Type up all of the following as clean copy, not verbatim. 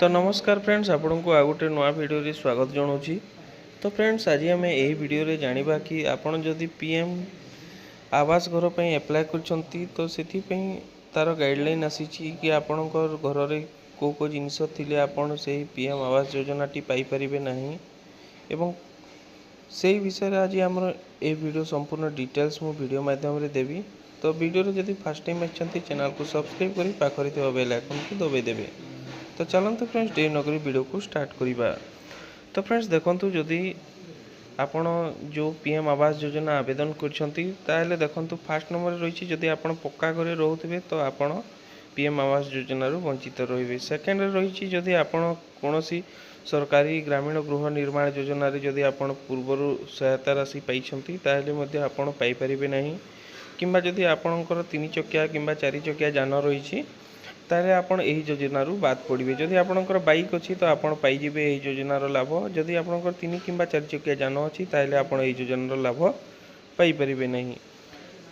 तो नमस्कार फ्रेंड्स, आपण को आ गोटे नुआ वीडियो रे स्वागत जनाऊँगी। तो फ्रेंड्स, आज आम यही वीडियो रे जानिबा कि आपण जदि पीएम आवास घर पर एप्लाय करछंती तो सेथि पई तार गाइडलाइन आसी कि आपणकर घर रे को जिनस थिले आपण से PM Awas Yojana T pi परिबे नाही एवं से विषय रे आज हमर ए वीडियो संपूर्ण डिटेल्स मु वीडियो माध्यम रे देबी। तो वीडियो रे जदि फर्स्ट टाइम आछंती चैनल को सब्सक्राइब करी पाखरि थिबा बेल आइकन को दबाई देबे। तो चलते फ्रेंड्स डे नगरी वीडियो को स्टार्ट करिबा। तो फ्रेंड्स देखंतु जदि आपण जो पीएम आवास योजना आवेदन करछंती ताले देखंतु फर्स्ट नंबर रही जदि आपण पक्का घरे रहउथिबे तो आपण पीएम आवास योजना रु वंचित रहिबे। सेकंड रही जदि आपण कोनोसी सरकारी ग्रामीण गृह निर्माण योजना रे जदि आपण पूर्वरु सहायता राशि पाइछंती ताले मध्ये आपण पाई परिबे नाही। किंबा जदि आपणकर 3 चकिया किंबा 4 चकिया जान रही ताले आपण एही योजना बाद पड़े। जदि आपणकर बाइक अच्छी तो आपण पाइबे एही योजनार लाभ। जदि आपणकर 3 किंबा 4 चकिया जान अच्छी ताले आपण एही योजनार लाभ पाई परिबे नहीं।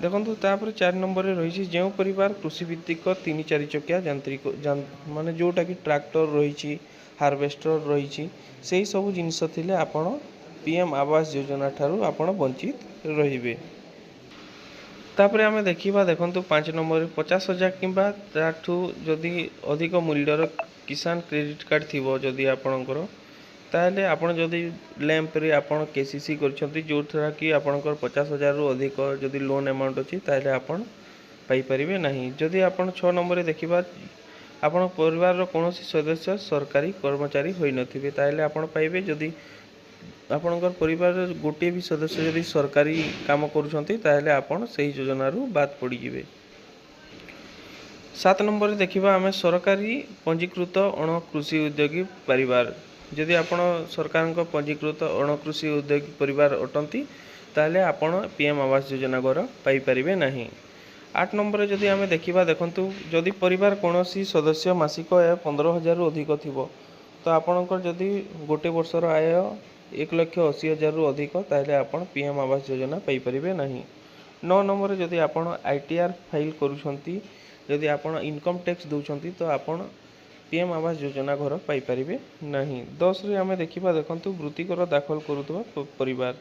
देखंतु तापर 4 नंबर रे रही जो परिवार कृषि भित्तिक 3-4 चकिया यांत्रिक माने जोटा कि ट्रैक्टर रही हार्वेस्टर रही से सब जिनस थिले आपण पीएम आवास योजना ठारू आपण वंचित रहिबे। तापर आम देखा देखो 5 नंबर 50,000 किंबा ताठू जदि अधिक मूल्यर किसान क्रेडिट कार्ड थिबो जदि आपणकर ताले आपण जदि लैंप रे आपण केसीसी करछंती जो थरा कि आपणकर 50,000 रु अधिक जदि लोन अमाउंट अछि ताले आपण पाई परिबे नाही। जदि आपण 6 नंबर रे देखिबा आपण परिवार रो कोनोसी सदस्य सरकारी कर्मचारी होई नथिबे ताले आपण पाइबे। जदि आपणकर परिवार गोटे भी सदस्य यदि सरकारी काम करुछंती ताले आपण सही योजना रु बाद पड़ी जिवे। 7 नंबर रे देखिबा आमे सरकारी पंजीकृत अण कृषि उद्योगी परिवार जदि आपण सरकार को पंजीकृत अण कृषि उद्योगी परिवार अटंती ताले आपण पीएम आवास योजना घर पाई परिबे नाही। 8 नंबर रे जदि आमे देखिबा देखंतु जदि परिवार कोनोसी सदस्य मासिक आय 15,000 रु अधिक थिबो तो आपणकर जदि गोटे वर्षर आय 1,80,000 रु अधिक ताले आपण पीएम आवास योजना पाई परिबे नाही। 9 नंबर जदि आपण आईटीआर फाइल करूछंती जदि आपण इनकम टैक्स दउछंती तो आपण पीएम आवास योजना घर पाई परिबे नाही। 10 रे आमे देखिबा देखंतु वृत्तिकर दाखल करूतबा परिवार।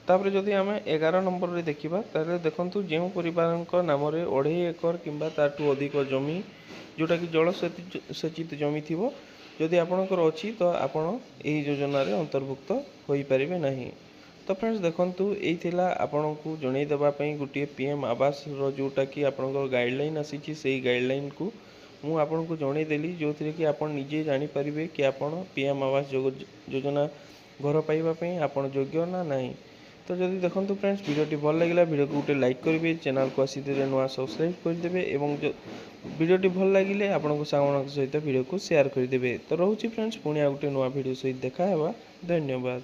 तापर जदि आमे 11 नंबर रे देखिबा ताले देखंतु जेउ परिवारक नाम रे 2.5 एकर किंबा ताठू अधिक जमी जोटा कि जल सेचित जमी थिबो जदि आपणकर अछि तो आपण एही योजना रे अंतर्भुक्त होई परिबे नाही। तो फ्रेंड्स देखंतु एई थिला आपणकू जणै देबा पई गुटिए पीएम आवास रो जोटा कि आपणकर गाइडलाइन आसी छि सेही गाइडलाइन को मु आपणकू जणै देली जोथरे कि आपण निजे जानि परिबे कि आपण पीएम आवास योजना घर पाइबा पई आपण योग्य ना नाही। तो जदि देखंतु फ्रेंड्स वीडियोटी भल लागिला वीडियो को गोटे लाइक करेंगे, चैनल को आसी नुआ सब्सक्राइब करदे एवं वीडियोटी भल लगिले आपण सांग सहित वीडियो को शेयर करदे। तो रोची फ्रेंड्स पुणी आ गोटे नुआ वीडियो सहित देखा। धन्यवाद।